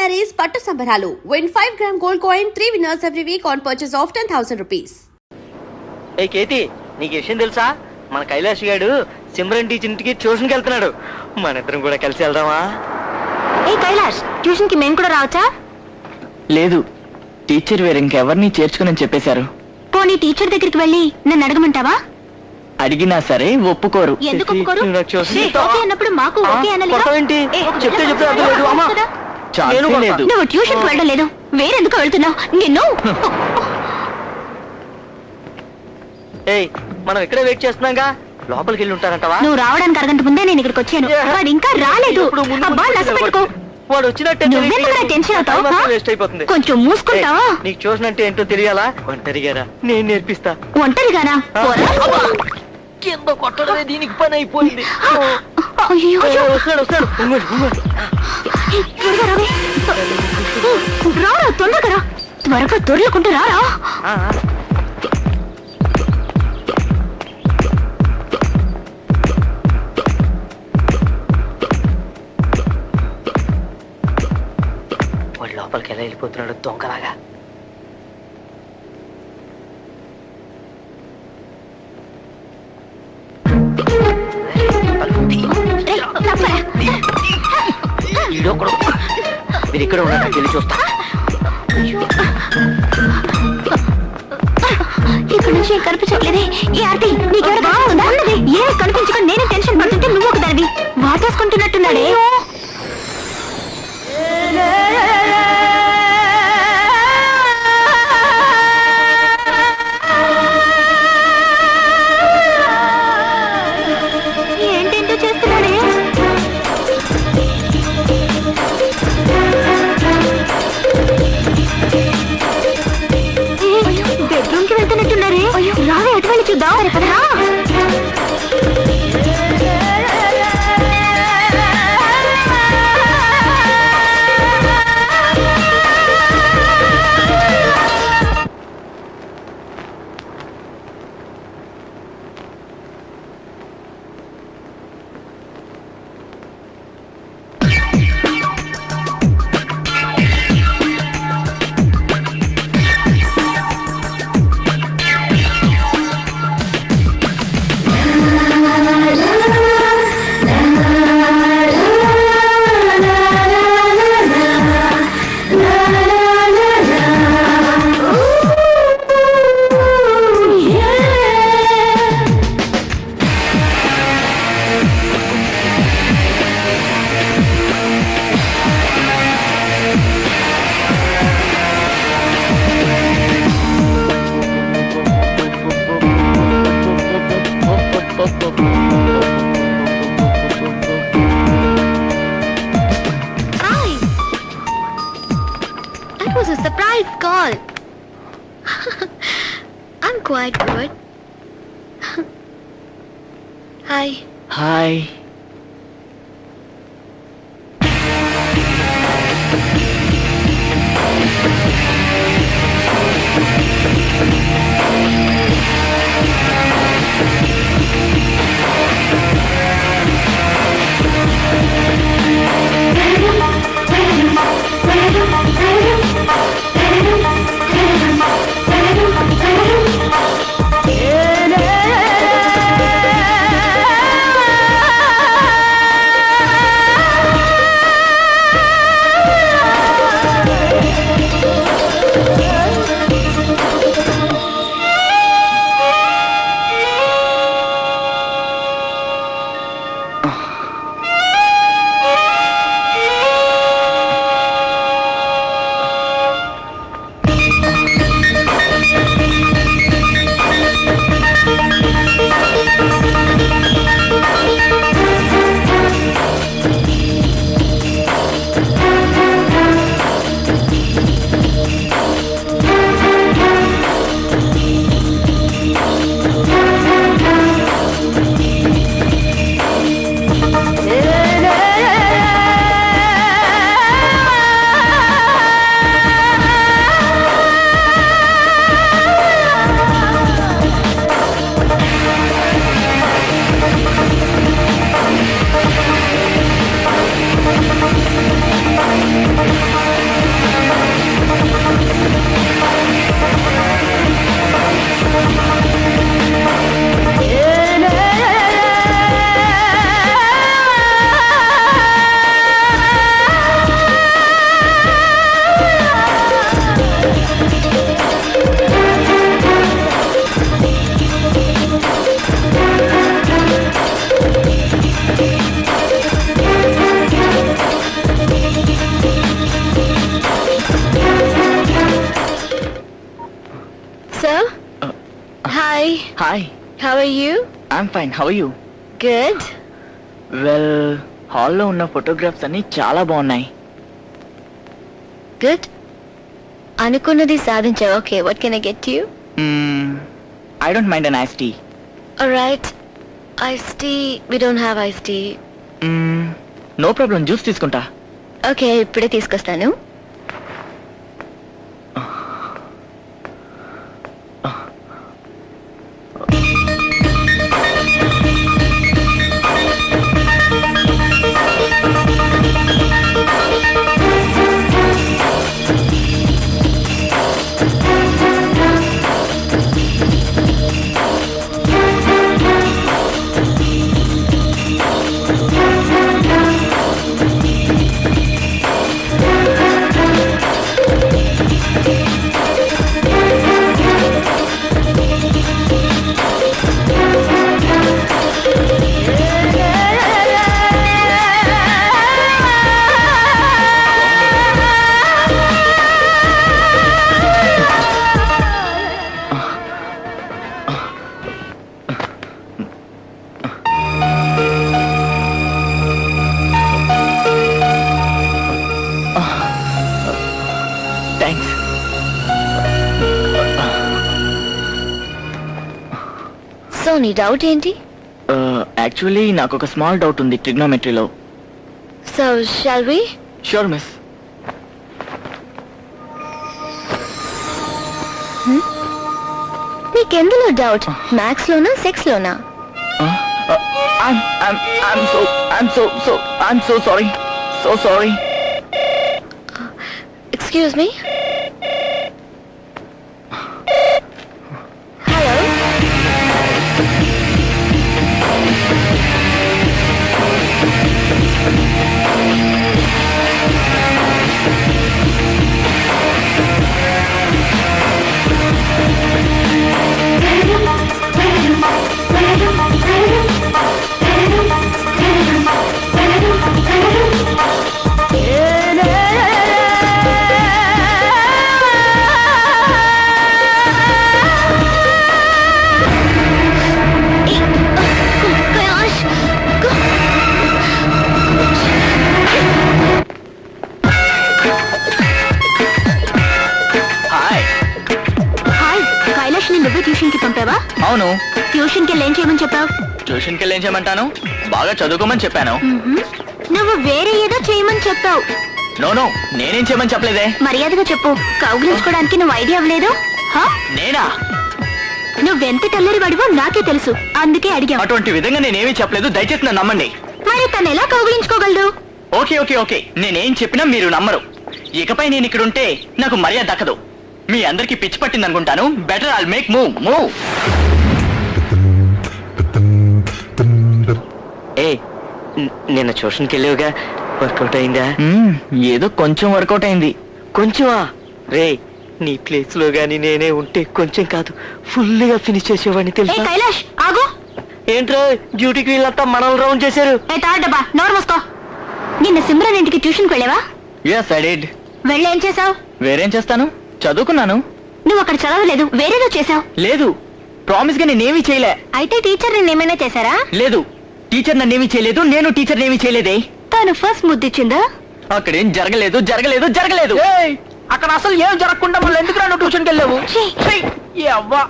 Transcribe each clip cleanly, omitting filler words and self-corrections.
sarees పట్టు సంబరాలు. Win 5 gram gold coin, 3 winners every week on purchase of 10,000 rupees. ఏ కేతి, నీకు విషయం తెలుసా? మన కైలాష్ గారు సిమ్రన్ టీచర్ ఇంటికి ట్యూషన్కి వెళ్తున్నాడు. మన ఇద్దరం కూడా కలిసి వెళ్దామా? ఏ కైలాష్, ట్యూషన్ కి మేము కూడా రావచ్చా? లేదు, టీచర్ వేరు ఇంకెవరిని చేర్చుకుని చెప్పేశారు. పోనీ టీచర్ దగ్గరికి వెళ్ళి నన్ను అడగమంటావా? అడిగినా సరే ఒప్పుకోరు. ఎందుకు ఒప్పుకోరు? ఓకే అన్నప్పుడు మాకు ఓకే అనాలి. చెప్తే అర్థం లేదు. అమ్మా, ఛాన్సే లేదు. నువ్వు ట్యూషన్ కి వెళ్ళలేదు, వేరెందుకు వెళ్తున్నావు? నిన్ను ఏయ్, మనం ఇక్కడే వెయిట్ చేస్తున్నాగా, లోపలికి వెళ్ళి ఉంటారంటవా? నువ్వు రావడానికి అరగంట ముందే నేను ఇక్కడికి వచ్చాను. వాడు ఇంకా రాలేదు. అబ్బా, నసపెట్టుకో. వాడు వచ్చినట్టే టెన్షన్ అవుతావు. కొంచెం మూసుకుంటావా? నీకు ట్యూషన్ అంటే ఏంటో తెలియాలా? ఒంటరిగారా? నేను నేర్పిస్తా. ఒంటరిగానా? కింద కొట్టడమే దీనికి పని అయిపోయింది. రారా, తొందరగా రా, త్వరగా దొర్లకుంటూ రారా. వాడు లోపలికి ఎలా వెళ్ళిపోతున్నాడు దొంగలాగా. మీరు ఇక్కడ ఉన్నాడు, వెళ్ళి చూస్తా. ఇక్కడ నుంచి కనిపించట్లేదే. ఈ ఆర్తి నీకెవరు బాగుందా? ఏమి కనిపించక నేనే టెన్షన్ పడుతుంటే నువ్వు ఒక దానివి వాటేసుకుంటున్నట్టున్నాడే. ఏంటేంటో చేస్తున్నాడే. బెడ్రూమ్ కి వెళ్తున్నట్టున్నారే. రావే, అటు వెళ్ళి చూద్దాం. రా. That was a surprise call. I'm quite good. Hi. Hi. Hi, hi how are you? I'm fine, how you? Good. Well, హాల్లో ఉన్న ఫోటోగ్రాఫ్స్ అన్ని చాలా బాగున్నాయి. Good. అనుకున్నది సాధించావు. Okay, what can I get you? I don't mind an ice tea. Alright. Iced tea. We don't have iced tea. No problem, juice తీసుకుంటా. Okay, ఇప్పుడే తీసుకొస్తాను. థ్యాంక్స్. సో నీ డౌట్ ఏంటి? యాక్చువల్లీ నాకు ఒక స్మాల్ డౌట్ ఉంది ట్రిగ్నోమెట్రీలో. So shall we? Sure miss. నీకెందులో doubt? Maths లోనా, సెక్స్ లోనా? I'm so sorry. So sorry. Excuse me. Hello. Hi. Hi, Kailash ని నువ్వే ట్యూషన్ కి పంపావా? అవును, ట్యూషన్ కి ఏం చేయమని చెప్పావు? ట్యూషన్కి వెళ్ళి ఏం చేయమంటాను? బాగా చదువుకోమని చెప్పాను. నువ్వు వేరే ఏదో చేయమని చెప్పావు. నో, నేనేం చేయమని చెప్పలేదే. మర్యాదగా చెప్పు. కౌగిలించుకోవడానికి నువ్వు ఐడియా అవ్వలేదు. నేనా? నువ్వెంత తెల్లరి వాడివో నాకే తెలుసు, అందుకే అడిగా. అటువంటి విధంగా నేనేమీ చెప్పలేదు, దయచేసి నన్ను నమ్మండి. మరి తను ఎలా కౌగిలించుకోగలడు? ఓకే, నేనేం చెప్పినా మీరు నమ్మరు. ఇకపై నేను ఇక్కడ ఉంటే నాకు మర్యాద దక్కదు. మీ అందరికి పిచ్చి పట్టింది అనుకుంటాను. Better I'll make move. ఏ నిన్న ట్యూషన్కి వెళ్ళావుగా, వర్కౌట్ అయిందా? ఏదో కొంచెం వర్కౌట్ అయింది. కొంచెమా? రే, నీ ప్లేస్ లో గాని నేనే ఉంటే కొంచెం కాదు ఫుల్ గా ఫినిష్ చేసేవాడిని ఏ తెలుసా? కైలాష్ ఆగు. ఏంట్రా డ్యూటీకి వీళ్ళంతా మనల్ని రౌండ్ చేశారు. ఏ తాడబ్బా, నోరు మూసుకో. నిన్న సిమ్రన్ ఇంటికి ట్యూషన్ కి వెళ్ళావా? yes I did. వెళ్ళి ఏం చేసావు? వేరేం చేస్తాను, చదువుకున్నాను. నువ్వు అక్కడ చదవలేదు, వేరేదో చేసావు. లేదు, ప్రామిస్ గా నేనేమీ చేయలే. అయితే టీచర్ నిన్నేమైనా చేశారా? లేదు, టీచర్ నన్నేమీ చేయలేదు, నేను టీచర్ ఏమీ చేయలేదే. తను ఫస్ట్ ముద్దిచ్చిందా? అక్కడేం జరగలేదు. అక్కడ అసలు ఏం జరగకుండా మళ్ళీ ఎందుకు రాను ట్యూషన్కి వెళ్ళావు? ఛీ! అవ్వా.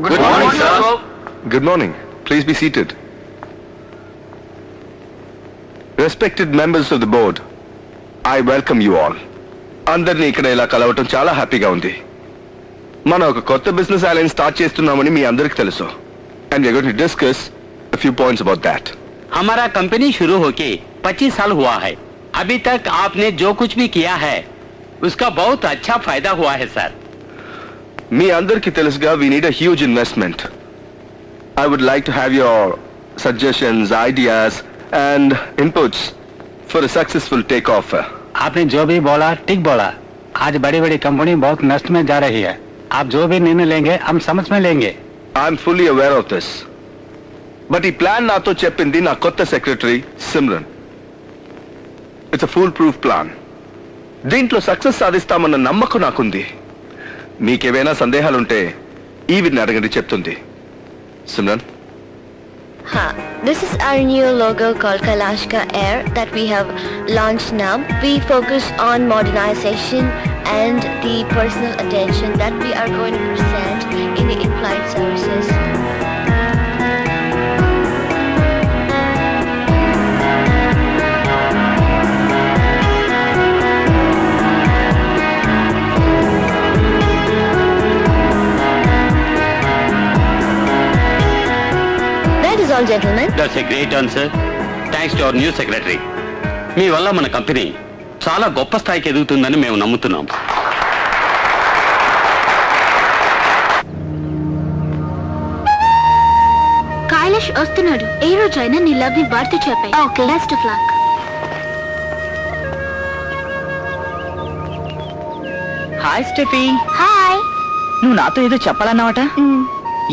Good morning, sir. Good morning. Please be seated. Respected members of the board, I welcome you all. అందరినీ ఇక్కడ ఇలా కలవటం చాలా హ్యాపీగా ఉంది. మనం ఒక కొత్త బిజినెస్ అలయన్స్ స్టార్ట్ చేస్తున్నామని మీ అందరికీ తెలుసు. And we are going to discuss a few points about that. हमारा कंपनी शुरू होके 25 साल हुआ है. अभी तक आपने जो कुछ भी किया है उसका बहुत अच्छा फायदा हुआ है सर. మీ అందరికీ తెలుసుగా we need a huge investment. I would like to have your suggestions, ideas and inputs for a successful takeoff. आपने जो भी बोला ठीक बोला. आज बड़ी बड़ी कंपनी बहुत नष्ट में जा रही है. आप जो भी निर्णय लेंगे हम समझ में लेंगे. I'm fully aware of this. But ఈ ప్లాన్ నాతో చెప్పింది నా కొత్త secretary Simran. It's a foolproof plan. దీంట్లో సక్సెస్ సాధిస్తామన్న నమ్మకం నాకుంది. మీకేమైనా సందేహాలుంటే ఈవిని అడగండి, చెప్తుంది. Simran, This is our new logo called Kailashka Air that we have launched now. We focus on modernization and the personal attention that we are going to present in the in-flight services. That is all, gentlemen. That's a great answer. Thanks to our new secretary. మీ వల్ల మన company చాలా గొప్ప స్థాయికి ఎదుగుతుందని మేము నమ్ముతున్నాం. కైలాష్ వస్తున్నాడు. ఏ రోజైనా నీ లవ్ ని వాడితే చెప్పాయి. Okay, best of luck. Hi Steffi, hi. నువ్వు నాతో ఏదో చెప్పాలన్నావట.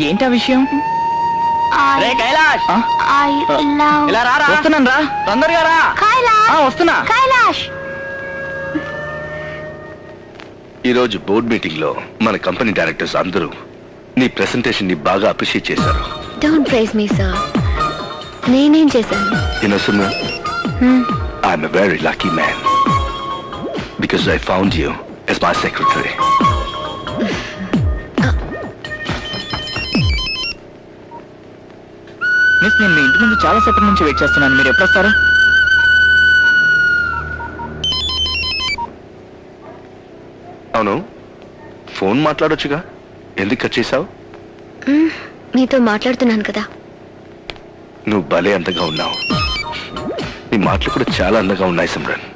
ఏంటా విషయం? రే కైలాష్, I love ఇలా రారా. వస్తున్నాను రా, తొందరగా రా. కైలాష్. వస్తున్నా. కైలాష్. ఈరోజు బోర్డ్ మీటింగ్ లో మన కంపెనీ డైరెక్టర్స్ అందరూ నీ ప్రెసెంటేషన్ ని బాగా అప్రిషియేట్ చేశారు. Don't praise me, sir. నేనేం చేశాను? Simran, I'm a very lucky man because I found you as my secretary. Miss, నేను మీ ఇంటి ముందు చాలా సేపటి నుంచి వెయిట్ చేస్తున్నాను. మీరు ఎప్పుడు వస్తారు? అవును, ఫోన్ మాట్లాడొచ్చుగా, ఎందుకు కట్ చేశావు? నీతో మాట్లాడుతున్నాను కదా. నువ్వు భలే అందంగా ఉన్నావు. నీ మాటలు కూడా చాలా అందంగా ఉన్నాయి Simran.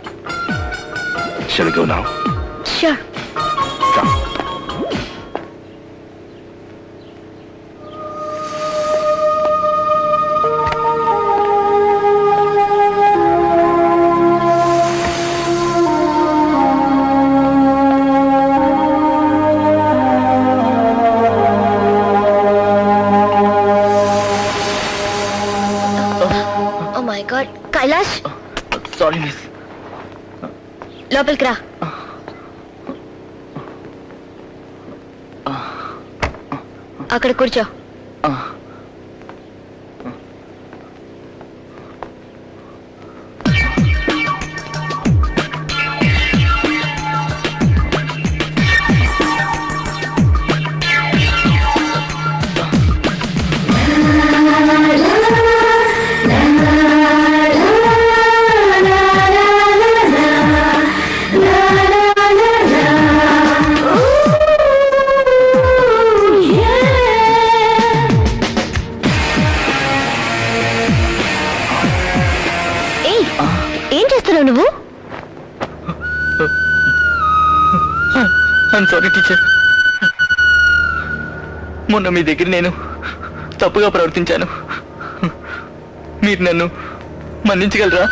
Shall we go now? Sure. Come. Oh my God. Kailash, sorry miss. లోపలికి రా. అక్కడ కూర్చో. ఏం చేస్తున్నావు నువ్వు? I'm sorry teacher. మొన్న మీ దగ్గర నేను తప్పుగా ప్రవర్తించాను. మీరు నన్ను మన్నించగలరా?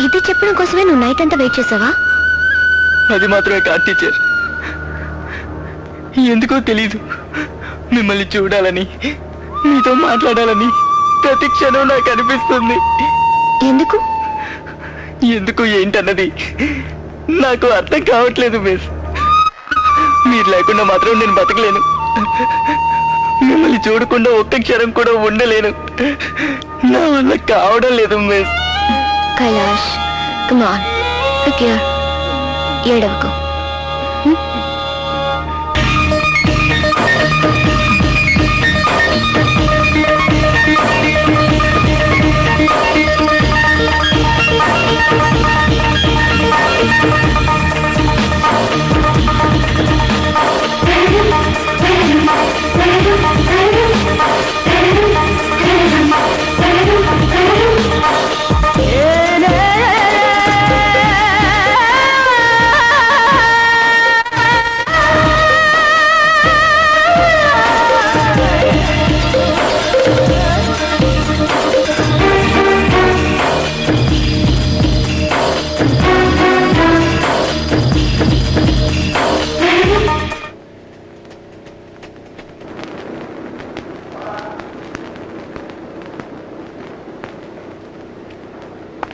ఇది చెప్పడం కోసమే నువ్వు నైట్ అంతా వెయిట్ చేసావా? అది మాత్రమే కాదు టీచర్, ఎందుకో తెలీదు, మిమ్మల్ని చూడాలని, మీతో మాట్లాడాలని ప్రతి క్షణం నాకు అనిపిస్తుంది. ఎందుకు? ఎందుకు ఏంటన్నది నాకు అర్థం కావట్లేదు మిస్. మీరు లేకుండా మాత్రం నేను బతకలేను. మిమ్మల్ని చూడకుండా ఒక్క క్షణం కూడా ఉండలేను. నా వల్ల కావడం లేదు miss. Kailash, come on, look here. ఏడవకు.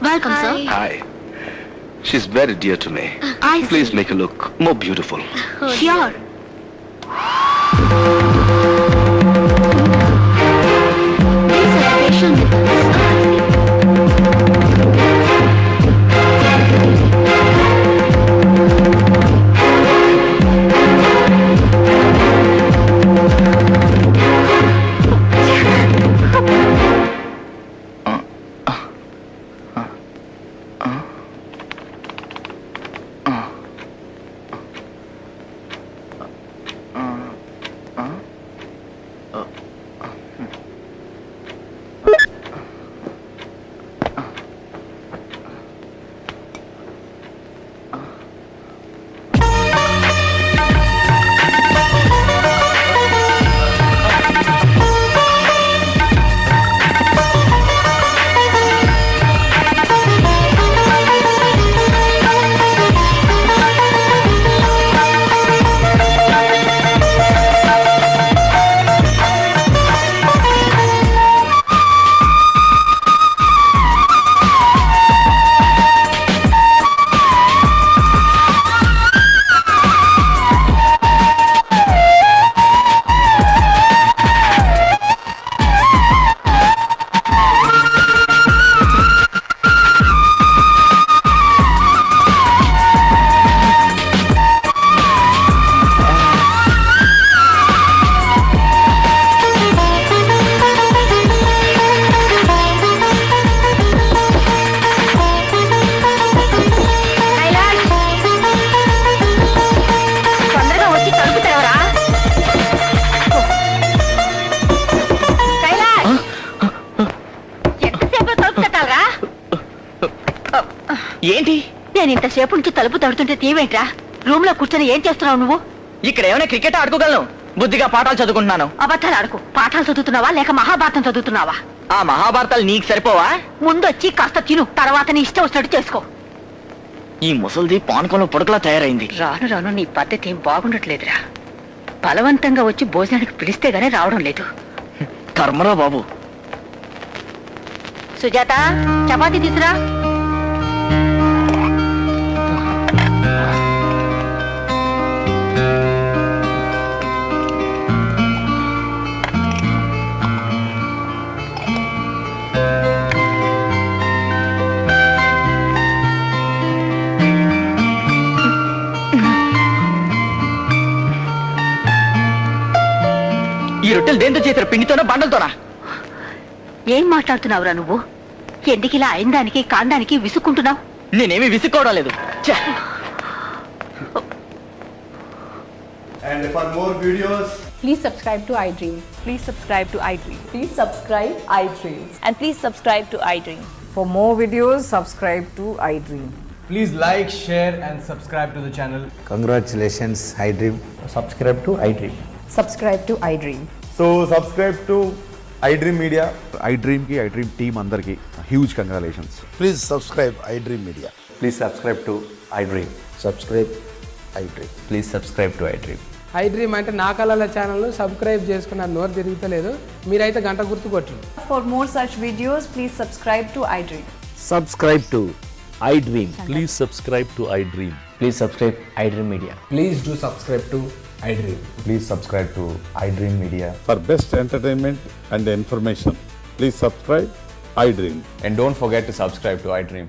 Welcome, sir. Hi. She's very dear to me. I Please see. make her look more beautiful. Sure. Please have patience with us. Kailash! తొందరగా వచ్చి తలుపు తెరవరా? కైలాష్! ఎంతసేపు తలుపు తట్టాలరా? ఏంటి నేను ఇంతసేపు నుంచి తలుపు తడుతుంటే తీవేంట్రా? రూమ్ లో కూర్చొని ఏం చేస్తున్నావు నువ్వు? ఇక్కడ ఏమైనా క్రికెట్ ఆడుకోగలను బుద్ధిగా పాఠాలు చదువుకుంటున్నాను. అబద్ధాలు ఆడుకు. పాఠాలు చదువుతున్నావా లేక మహాభారతం చదువుతున్నావా? ఆ మహాభారతాలు నీకు సరిపోవా? ముందొచ్చి కాస్త తిను, తర్వాత నీ ఇష్టం వచ్చినట్టు చేసుకో. ఈ ముసల్ది పానకంలో పుడకలా తయారైంది. రాను రాను నీ పద్ధతి ఏం బాగుండట్లేదురా. బలవంతంగా వచ్చి భోజనానికి పిలిస్తే గానీ రావడం లేదు. కర్మరా బాబు. సుజాత, చపాతీ తీసురా. ఈ రొట్టెలు దేంతో చేశారు? పిండితోనా బండలతోనా? ఏం మాట్లాడుతున్నావురా నువ్వు? ఎందుకు ఇలా అయిందానికి కాందానికి విసుక్కుంటున్నావు? నేనేమి విసుక్కోవడం లేదు. ఛే! And for more videos, Please subscribe to iDream. Please subscribe to iDream. Please subscribe iDream. And please subscribe to iDream. For more videos, subscribe to iDream. please like, share, and subscribe to the channel. Congratulations, iDream. Subscribe to iDream. Subscribe to iDream. So subscribe to iDream Media. iDream की iDream team अंदर की huge congratulations. Please subscribe iDream Media. Please subscribe to iDream. Subscribe iDream. Please subscribe to iDream. iDream అంటే నా కళల channel subscribe చేసుకున్న నోరు తిరుగుతలేదు. మీరైతే గంట గుర్తు కొట్టండి. For more such videos, please subscribe to iDream. Subscribe to iDream. Please subscribe to iDream. Please subscribe iDream Media. Please do subscribe to iDream. Please subscribe to iDream Media. For best entertainment and information, please subscribe iDream. And don't forget to subscribe to iDream.